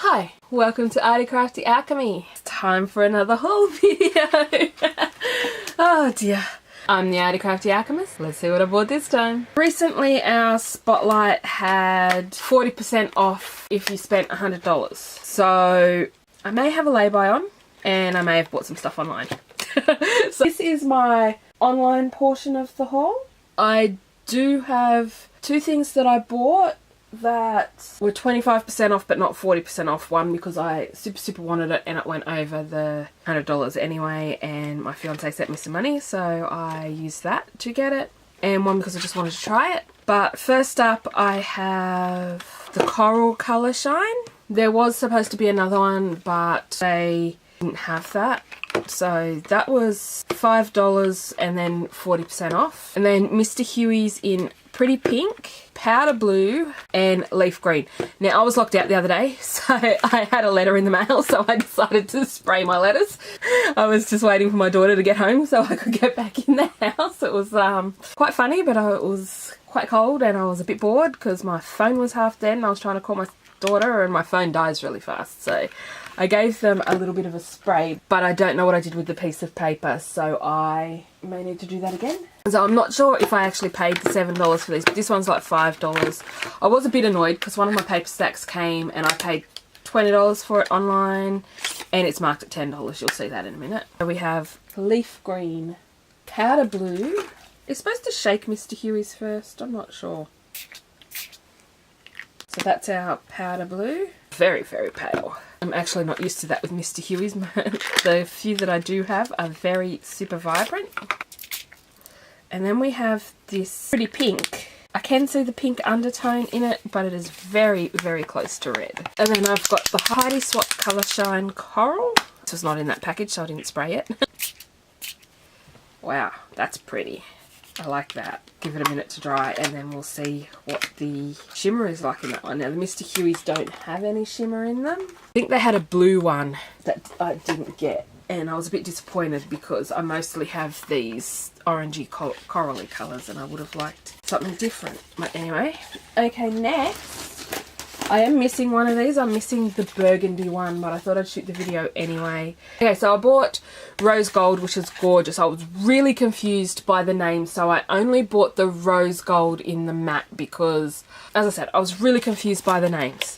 Hi, welcome to Arty Crafty Alchemy. It's time for another haul video. Oh dear. I'm the Arty Crafty Alchemist. Let's see what I bought this time. Recently our Spotlight had 40% off if you spent $100. So I may have a lay-by on and I may have bought some stuff online. So this is my online portion of the haul. I do have two things that I bought that were 25% off but not 40% off. One because I super wanted it and it went over the $100 anyway, and my fiance sent me some money so I used that to get it, and one because I just wanted to try it. But first up I have the Coral Colour Shine. There was supposed to be another one but they didn't have that, so that was $5 and then 40% off. And then Mr. Huey's in Pretty Pink, Powder Blue and Leaf Green. Now I was locked out the other day, so I had a letter in the mail, so I decided to spray my letters. I was just waiting for my daughter to get home so I could get back in the house. It was quite funny, but it was quite cold and I was a bit bored because my phone was half dead and I was trying to call my daughter and my phone dies really fast. So I gave them a little bit of a spray, but I don't know what I did with the piece of paper, so I may need to do that again. So I'm not sure if I actually paid the $7 for these, but this one's like $5. I was a bit annoyed because one of my paper stacks came and I paid $20 for it online and it's marked at $10. You'll see that in a minute. So we have Leaf Green, Powder Blue. It's supposed to shake Mr. Huey's first, I'm not sure. So that's our Powder Blue. Very pale. I'm actually not used to that with Mr. Huey's. The few that I do have are very super vibrant. And then we have this Pretty Pink. I can see the pink undertone in it, but it is very close to red. And then I've got the Heidi Swatch Colour Shine Coral. This was not in that package, so I didn't spray it. Wow, that's pretty. I like that. Give it a minute to dry and then we'll see what the shimmer is like in that one. Now the Mr. Huey's don't have any shimmer in them. I think they had a blue one that I didn't get and I was a bit disappointed because I mostly have these orangey corally colours and I would have liked something different. But anyway, okay, next I am missing one of these. I'm missing the burgundy one, but I thought I'd shoot the video anyway. Okay, so I bought Rose Gold, which is gorgeous. I was really confused by the name, so I only bought the Rose Gold in the matte because, as I said, I was really confused by the names.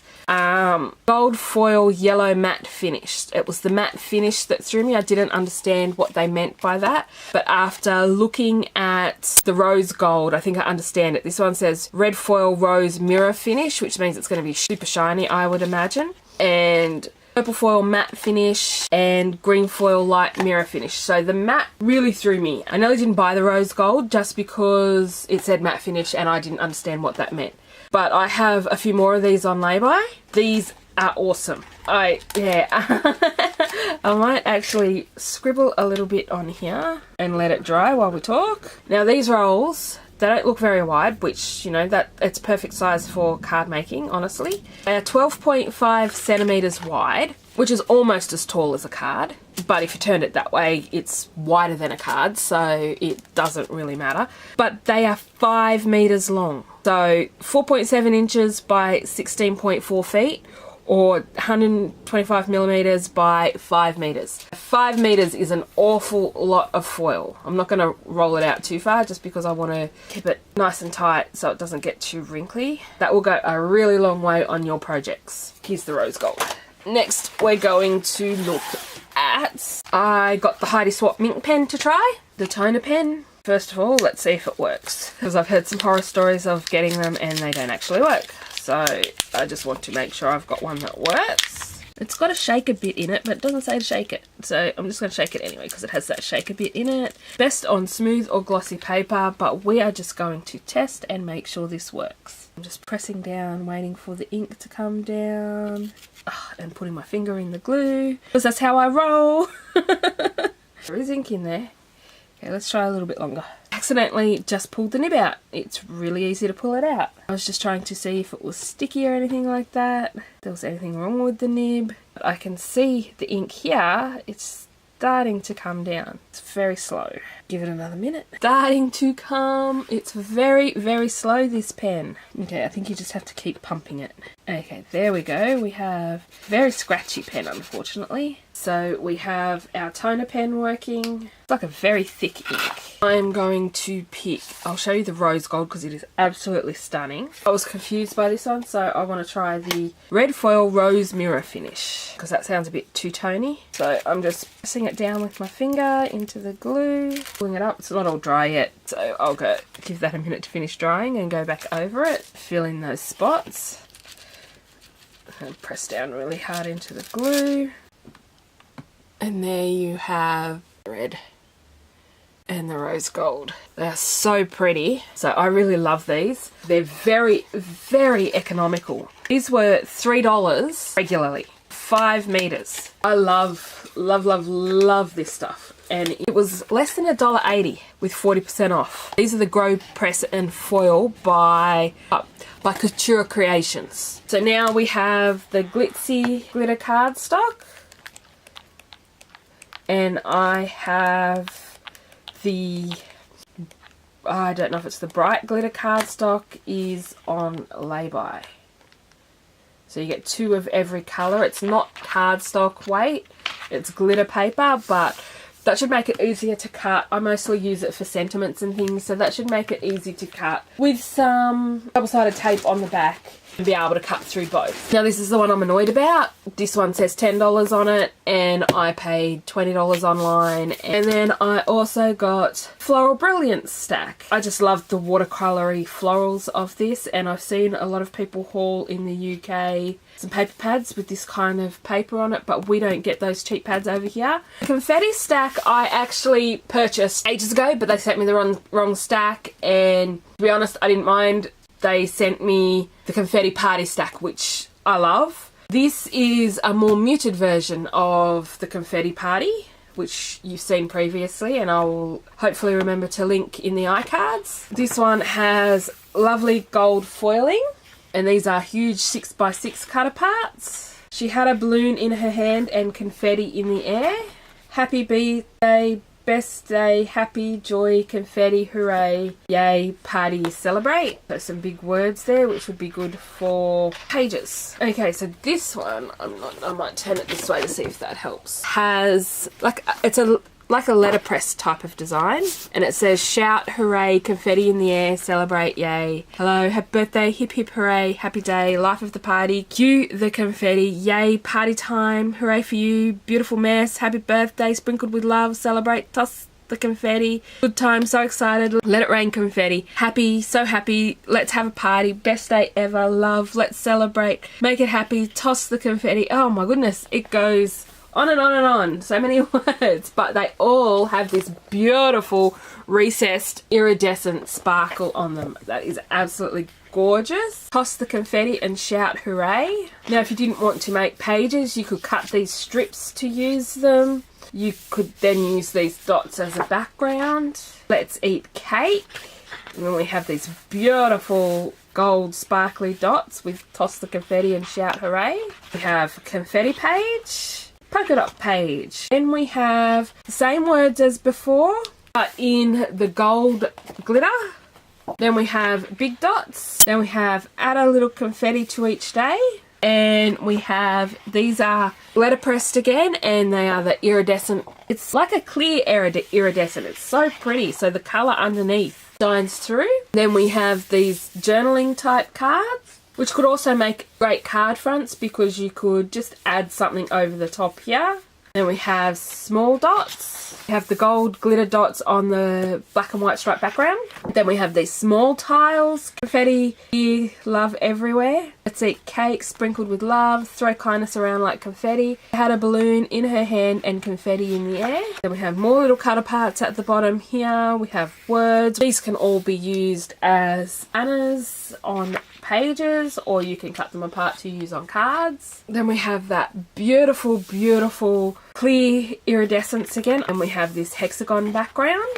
Gold foil yellow matte finish. It was the matte finish that threw me. I didn't understand what they meant by that, but after looking at the rose gold, I think I understand it. This one says red foil rose mirror finish, which means it's going to be super shiny, I would imagine, and purple foil matte finish and green foil light mirror finish. So the matte really threw me. I nearly didn't buy the rose gold just because it said matte finish and I didn't understand what that meant. But I have a few more of these on lay-by. These are awesome. I might actually scribble a little bit on here and let it dry while we talk. Now these rolls, they don't look very wide, which, you know, that it's perfect size for card making, honestly. They are 12.5 centimeters wide, which is almost as tall as a card. But if you turned it that way, it's wider than a card, so it doesn't really matter. But they are 5 meters long. So 4.7 inches by 16.4 feet, or 125 millimeters by 5 meters. 5 meters is an awful lot of foil. I'm not going to roll it out too far just because I want to keep it nice and tight so it doesn't get too wrinkly. That will go a really long way on your projects. Here's the rose gold. Next we're going to look at, I got the Heidi Swatch Mink pen to try, the toner pen. First of all, let's see if it works, because I've heard some horror stories of getting them and they don't actually work. So I just want to make sure I've got one that works. It's got a shaker bit in it, but it doesn't say to shake it. So I'm just going to shake it anyway because it has that shaker bit in it. Best on smooth or glossy paper, but we are just going to test and make sure this works. I'm just pressing down, waiting for the ink to come down. And putting my finger in the glue, because that's how I roll. There is ink in there. Okay, let's try a little bit longer. Accidentally just pulled the nib out. It's really easy to pull it out. I was just trying to see if it was sticky or anything like that. If there was anything wrong with the nib. But I can see the ink here. It's starting to come down. It's very slow. Give it another minute. Starting to come. It's very, very slow, this pen. Okay, I think you just have to keep pumping it. Okay, there we go. We have a very scratchy pen, unfortunately. So we have our toner pen working. It's like a very thick ink. I'm going to pick, I'll show you the rose gold because it is absolutely stunning. I was confused by this one, so I want to try the red foil rose mirror finish because that sounds a bit too tony. So I'm just pressing it down with my finger into the glue, pulling it up. It's not all dry yet, so I'll go give that a minute to finish drying and go back over it, fill in those spots. And press down really hard into the glue. And there you have the red and the rose gold. They're so pretty. So I really love these. They're very, very economical. These were $3 regularly, 5 meters. I love, love, love, love this stuff. And it was less than $1.80 with 40% off. These are the Grow, Press and Foil by Couture Creations. So now we have the glitzy glitter cardstock. And I have the, I don't know if it's the bright glitter cardstock is on lay-by. So you get 2 of every colour. It's not cardstock weight, it's glitter paper, but that should make it easier to cut. I mostly use it for sentiments and things, so that should make it easy to cut with some double-sided tape on the back and be able to cut through both. Now this is the one I'm annoyed about. This one says $10 on it and I paid $20 online. And then I also got Floral Brilliance stack. I just love the watercolory florals of this, and I've seen a lot of people haul in the UK some paper pads with this kind of paper on it, but we don't get those cheap pads over here. The confetti stack I actually purchased ages ago, but they sent me the wrong stack, and to be honest, I didn't mind. They sent me the confetti party stack, which I love. This is a more muted version of the confetti party, which you've seen previously, and I will hopefully remember to link in the iCards. This one has lovely gold foiling, and these are huge 6x6 cut apart. She had a balloon in her hand and confetti in the air. Happy birthday, best day, happy, joy, confetti, hooray, yay, party, celebrate. So some big words there, which would be good for pages. Okay, so this one, I might turn it this way to see if that helps. Has it's like a letterpress type of design, and it says shout, hooray, confetti in the air, celebrate, yay, hello, happy birthday, hip hip hooray, happy day, life of the party, cue the confetti, yay, party time, hooray for you, beautiful mess, happy birthday, sprinkled with love, celebrate, toss the confetti, good time, so excited, let it rain confetti, happy, so happy, let's have a party, best day ever, love, let's celebrate, make it happy, toss the confetti. Oh my goodness, it goes on and on and on. So many words, but they all have this beautiful recessed iridescent sparkle on them. That is absolutely gorgeous. Toss the confetti and shout hooray. Now if you didn't want to make pages, you could cut these strips to use them. You could then use these dots as a background. Let's eat cake. And then we have these beautiful gold sparkly dots with toss the confetti and shout hooray. We have confetti page, polka dot page. Then we have the same words as before, but in the gold glitter. Then we have big dots. Then we have add a little confetti to each day. And we have, these are letterpressed again, and they are the iridescent. It's like a clear iridescent. It's so pretty. So the colour underneath shines through. Then we have these journaling type cards, which could also make great card fronts because you could just add something over the top here. Then we have small dots. We have the gold glitter dots on the black and white striped background. Then we have these small tiles. Confetti, here, love everywhere. Let's eat cake, sprinkled with love. Throw kindness around like confetti. Had a balloon in her hand and confetti in the air. Then we have more little cut parts at the bottom here. We have words. These can all be used as banners on pages, or you can cut them apart to use on cards. Then we have that beautiful, beautiful clear iridescence again, and we have this hexagon background,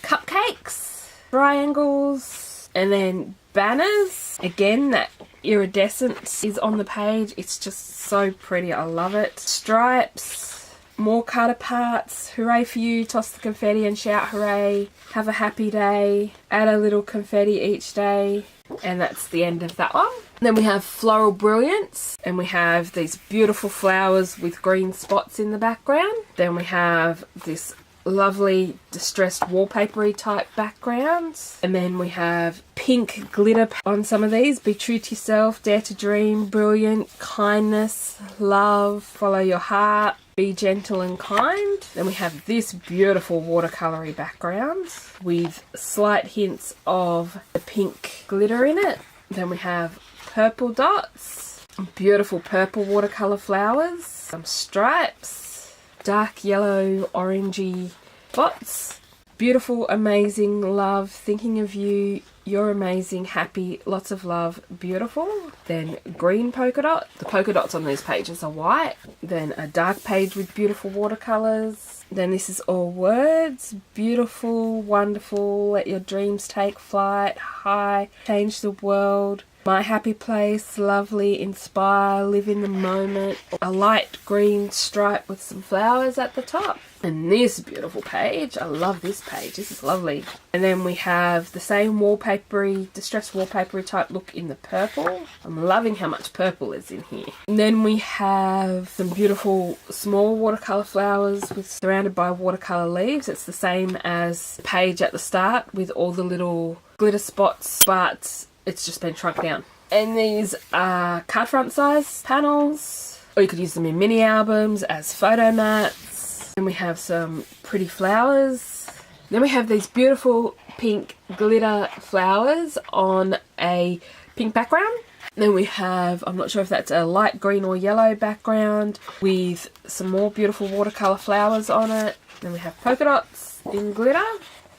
cupcakes, triangles, and then banners. Again, that iridescence is on the page. It's just so pretty. I love it. Stripes, more card parts. Hooray for you, toss the confetti and shout hooray. Have a happy day, add a little confetti each day. And that's the end of that one. Then we have Floral Brilliance, and we have these beautiful flowers with green spots in the background. Then we have this lovely distressed wallpapery type backgrounds, and then we have pink glitter on some of these. Be true to yourself, dare to dream, brilliant, kindness, love, follow your heart, be gentle and kind. Then we have this beautiful watercolory background with slight hints of the pink glitter in it. Then we have purple dots, beautiful purple watercolor flowers, some stripes, dark yellow orangey spots, beautiful, amazing, love, thinking of you, you're amazing, happy, lots of love, beautiful. Then green polka dot. The polka dots on these pages are white. Then a dark page with beautiful watercolors. Then this is all words, beautiful, wonderful, let your dreams take flight, high, change the world, my happy place, lovely, inspire, live in the moment. A light green stripe with some flowers at the top. And this beautiful page, I love this page, this is lovely. And then we have the same wallpapery, distressed wallpapery type look in the purple. I'm loving how much purple is in here. And then we have some beautiful small watercolour flowers surrounded by watercolour leaves. It's the same as the page at the start with all the little glitter spots, but it's just been shrunk down. And these are card front size panels, or you could use them in mini albums as photo mats. Then we have some pretty flowers. Then we have these beautiful pink glitter flowers on a pink background. Then we have, I'm not sure if that's a light green or yellow background with some more beautiful watercolour flowers on it. Then we have polka dots in glitter.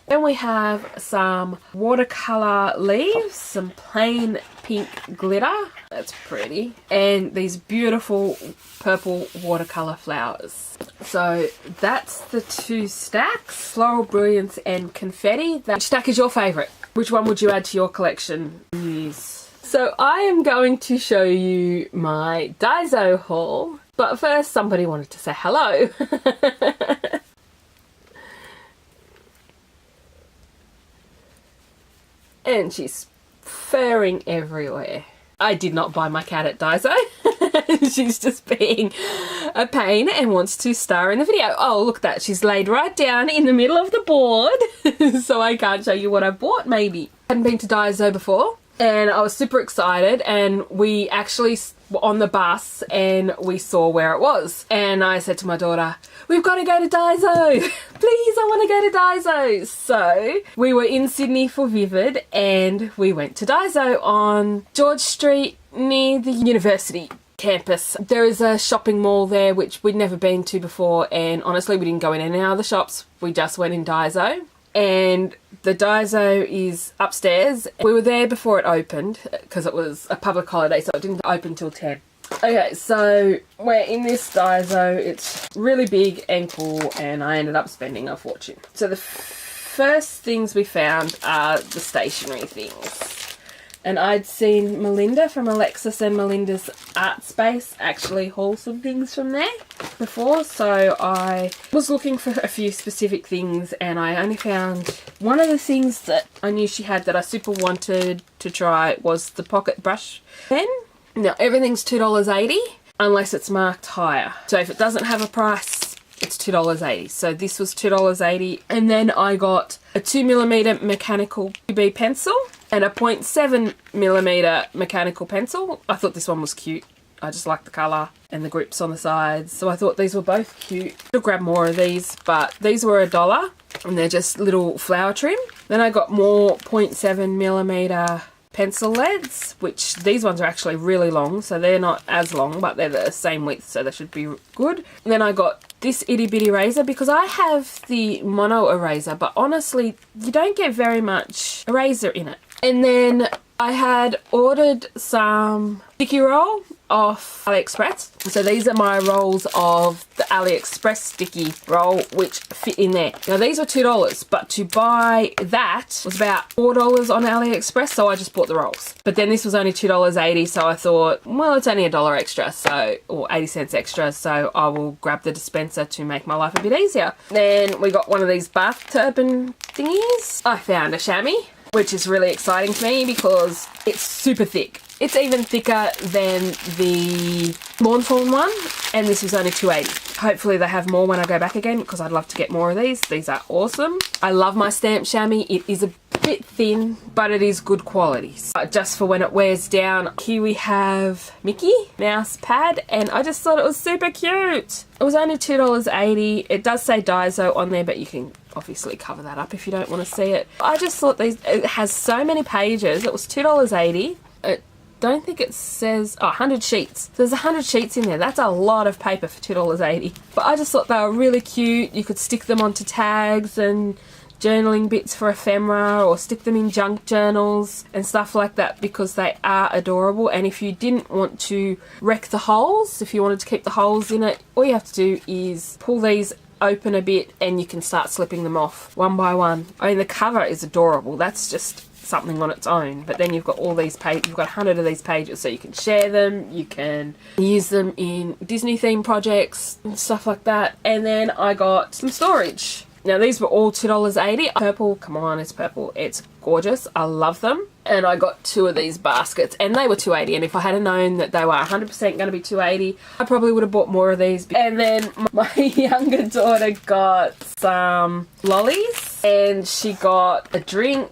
Then we have some watercolour leaves, some plain pink glitter, that's pretty, and these beautiful purple watercolour flowers. So that's the two stacks, Floral Brilliance and Confetti. Which stack is your favourite? Which one would you add to your collection and use? So I am going to show you my Daiso haul, but first somebody wanted to say hello. And she's furring everywhere. I did not buy my cat at Daiso. She's just being a pain and wants to star in the video. Oh, look at that. She's laid right down in the middle of the board. So I can't show you what I bought, maybe. I hadn't been to Daiso before, and I was super excited, and we actually were on the bus and we saw where it was. And I said to my daughter, we've got to go to Daiso. Please, I want to go to Daiso. So we were in Sydney for Vivid and we went to Daiso on George Street near the university campus. There is a shopping mall there which we'd never been to before, and honestly we didn't go in any other shops. We just went in Daiso. And the Daiso is upstairs. We were there before it opened because it was a public holiday, so it didn't open till 10. Okay, so we're in this Daiso. It's really big and cool, and I ended up spending a fortune. So the first things we found are the stationery things. And I'd seen Melinda from Alexis and Melinda's Art Space actually haul some things from there before, so I was looking for a few specific things, and I only found one of the things that I knew she had that I super wanted to try was the pocket brush pen. Now everything's $2.80 unless it's marked higher. So if it doesn't have a price, it's $2.80. So this was $2.80. And then I got a 2mm mechanical QB pencil and a 0.7mm mechanical pencil. I thought this one was cute. I just like the colour and the grips on the sides. So I thought these were both cute. I'll grab more of these, but these were $1 and they're just little flower trim. Then I got more 0.7mm pencil leads, which these ones are actually really long, so they're not as long, but they're the same width, so they should be good. And then I got this itty bitty razor because I have the mono eraser, but honestly you don't get very much eraser in it. And then I had ordered some sticky roll off AliExpress. So these are my rolls of the AliExpress sticky roll, which fit in there. Now these were $2, but to buy that was about $4 on AliExpress, so I just bought the rolls. But then this was only $2.80, so I thought, well, it's only $1 extra, so, or 80 cents extra, so I will grab the dispenser to make my life a bit easier. Then we got one of these bath turban thingies. I found a chamois, which is really exciting to me because it's super thick. It's even thicker than the Lawnfawn one, and this was only $2.80. Hopefully they have more when I go back again because I'd love to get more of these. These are awesome. I love my stamped chamois. It is a bit thin, but it is good quality. So just for when it wears down. Here we have Mickey mouse pad, and I just thought it was super cute. It was only $2.80. It does say Daiso on there, but you can obviously cover that up if you don't want to see it. I just thought it has so many pages. It was $2.80. Don't think it says 100 sheets. So there's 100 sheets in there. That's a lot of paper for $2.80. But I just thought they were really cute. You could stick them onto tags and journaling bits for ephemera, or stick them in junk journals and stuff like that, because they are adorable. And if you didn't want to wreck the holes, if you wanted to keep the holes in it, all you have to do is pull these open a bit and you can start slipping them off one by one. I mean, the cover is adorable. That's just something on its own. But then you've got all these pages, you've got 100 of these pages, so you can share them, you can use them in Disney theme projects and stuff like that. And then I got some storage. Now these were all $2.80. Purple, come on, it's purple. It's gorgeous. I love them. And I got 2 of these baskets and they were $2.80. And if I had known that they were 100% going to be $2.80, I probably would have bought more of these. And then my younger daughter got some lollies and she got a drink.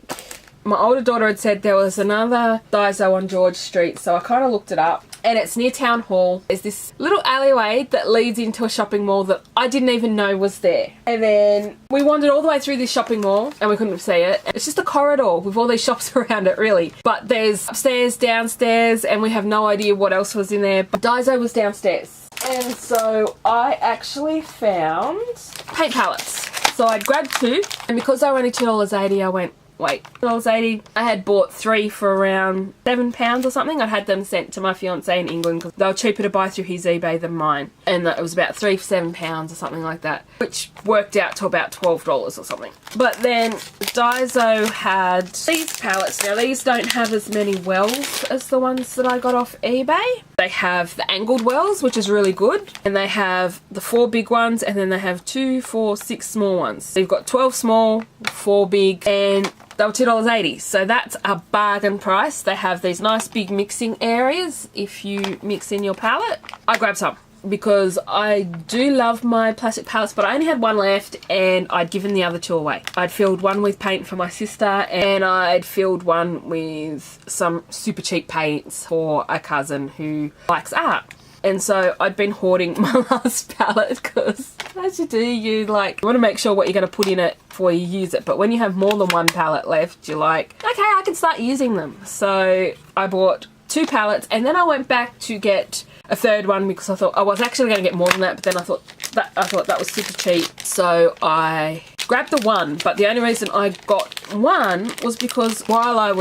My older daughter had said there was another Daiso on George Street, so I kind of looked it up. And it's near Town Hall. There's this little alleyway that leads into a shopping mall that I didn't even know was there. And then we wandered all the way through this shopping mall and we couldn't see it. It's just a corridor with all these shops around it, really. But there's upstairs, downstairs, and we have no idea what else was in there. But Daiso was downstairs. And so I actually found paint palettes. So I grabbed 2, and because they were only $2.80, I went, wait, $2.80. I had bought 3 for around £7 or something. I had them sent to my fiance in England because they were cheaper to buy through his eBay than mine. And it was about 3 for £7 or something like that, which worked out to about $12 or something. But then Daiso had these palettes. Now these don't have as many wells as the ones that I got off eBay. They have the angled wells, which is really good. And they have the 4 big ones, and then they have 2, 4, 6 small ones. So you've got 12 small, 4 big, and they were $2.80, so that's a bargain price. They have these nice big mixing areas if you mix in your palette. I grabbed some because I do love my plastic palettes, but I only had 1 left and I'd given the other 2 away. I'd filled 1 with paint for my sister and I'd filled 1 with some super cheap paints for a cousin who likes art. And so I'd been hoarding my last palette because, as you do, you want to make sure what you're going to put in it before you use it. But when you have more than 1 palette left, you're like, okay, I can start using them. So I bought 2 palettes, and then I went back to get a 3rd one because I thought I was actually going to get more than that, but then I thought that was super cheap. So I grabbed the 1, but the only reason I got 1 was because while I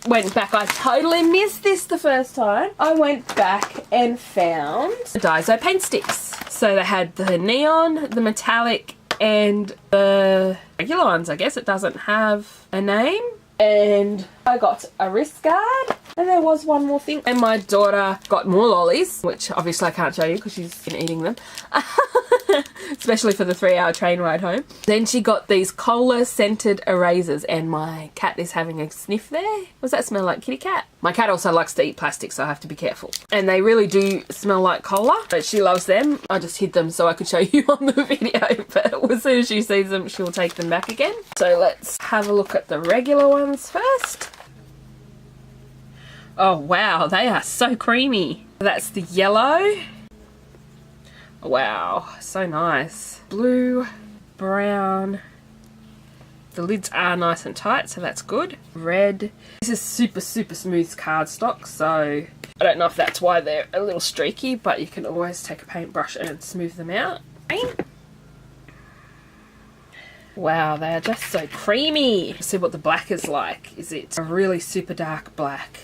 went back, I totally missed this the first time. I went back and found the Daiso paint sticks. So they had the neon, the metallic, and the regular ones. I guess it doesn't have a name. And I got a wrist guard, and there was one more thing. And my daughter got more lollies, which obviously I can't show you because she's been eating them. Especially for the 3-hour train ride home. Then she got these cola scented erasers, and my cat is having a sniff there. Does that smell like kitty cat? My cat also likes to eat plastic, so I have to be careful. And they really do smell like cola, but she loves them. I just hid them so I could show you on the video, but as soon as she sees them, she'll take them back again. So let's have a look at the regular ones first. Oh wow, they are so creamy. That's the yellow. Wow, so nice. Blue, brown. The lids are nice and tight, so that's good. Red. This is super, super smooth cardstock, so I don't know if that's why they're a little streaky, but you can always take a paintbrush and smooth them out. Wow, they are just so creamy. Let's see what the black is like. Is it a really super dark black?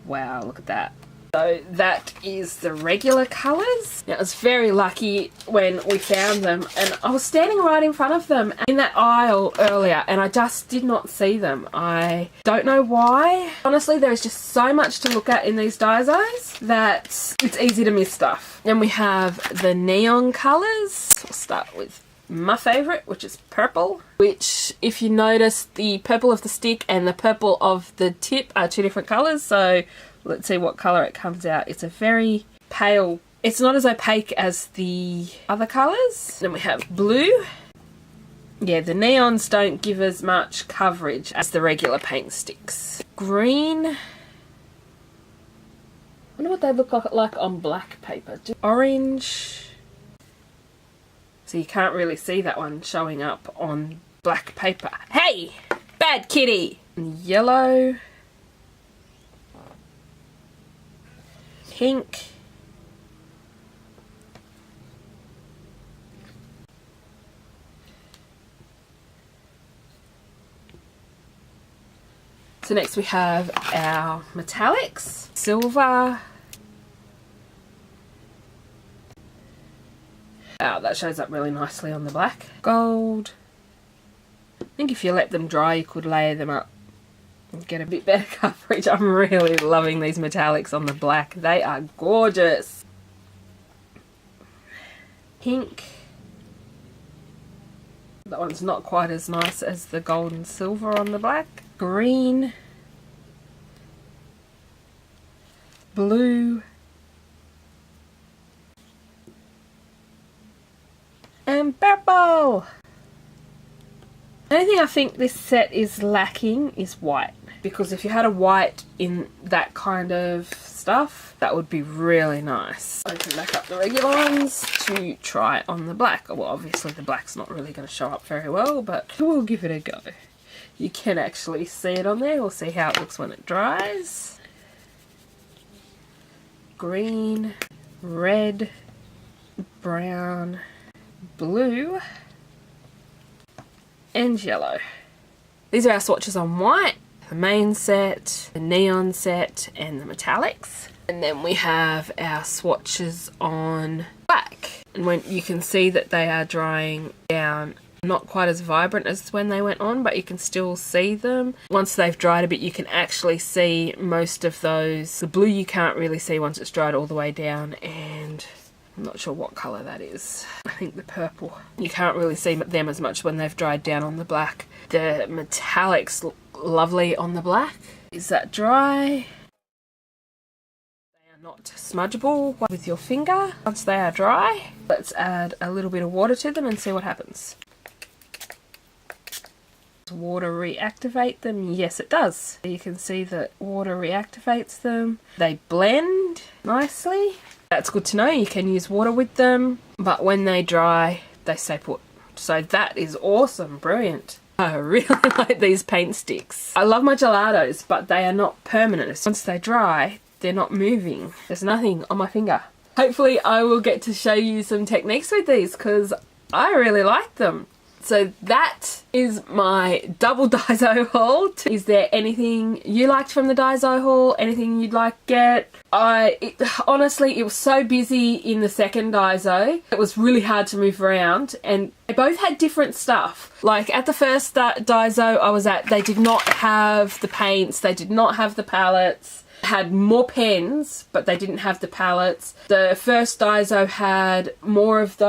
Wow, look at that. So that is the regular colours. Now, I was very lucky when we found them, and I was standing right in front of them in that aisle earlier and I just did not see them. I don't know why. Honestly, there is just so much to look at in these Daisos that it's easy to miss stuff. Then we have the neon colours. We'll start with my favourite, which is purple, which, if you notice, the purple of the stick and the purple of the tip are two different colours. So let's see what colour it comes out. It's a very pale, it's not as opaque as the other colours. Then we have blue. Yeah, the neons don't give as much coverage as the regular paint sticks. Green. I wonder what they look like on black paper. Orange. So you can't really see that one showing up on black paper. Hey! Bad kitty! Yellow. Pink. So next we have our metallics. Silver. Oh, that shows up really nicely on the black. Gold. I think if you let them dry you could layer them up and get a bit better coverage. I'm really loving these metallics on the black. They are gorgeous. Pink. That one's not quite as nice as the gold and silver on the black. Green. Blue. And purple. The only thing I think this set is lacking is white, because if you had a white in that kind of stuff, that would be really nice. Open back up the regular ones to try on the black. Well, obviously the black's not really going to show up very well, but we'll give it a go. You can actually see it on there. We'll see how it looks when it dries. Green, red, brown, blue, and yellow. These are our swatches on white, the main set, the neon set, and the metallics. And then we have our swatches on black. And when you can see that they are drying down, not quite as vibrant as when they went on, but you can still see them. Once they've dried a bit, you can actually see most of those. The blue you can't really see once it's dried all the way down, and I'm not sure what colour that is. I think the purple. You can't really see them as much when they've dried down on the black. The metallics look lovely on the black. Is that dry? They are not smudgeable with your finger once they are dry. Let's add a little bit of water to them and see what happens. Does water reactivate them? Yes, it does. You can see that water reactivates them. They blend nicely. That's good to know. You can use water with them, but when they dry, they stay put. So that is awesome. Brilliant. I really like these paint sticks. I love my gelatos, but they are not permanent. Once they dry, they're not moving. There's nothing on my finger. Hopefully I will get to show you some techniques with these because I really like them. So that is my double Daiso haul. Is there anything you liked from the Daiso haul? Anything you'd like to get? Honestly, it was so busy in the second Daiso. It was really hard to move around, and they both had different stuff. Like at the first Daiso I was at, they did not have the paints, they did not have the palettes. Had more pens, but they didn't have the palettes. The first Daiso had more of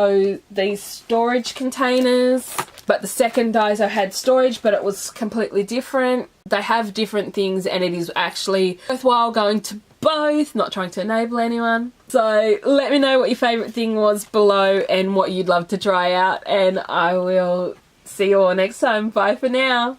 these storage containers, but the second Daiso had storage, but it was completely different. They have different things, and it is actually worthwhile going to both, not trying to enable anyone. So let me know what your favourite thing was below and what you'd love to try out, and I will see you all next time. Bye for now.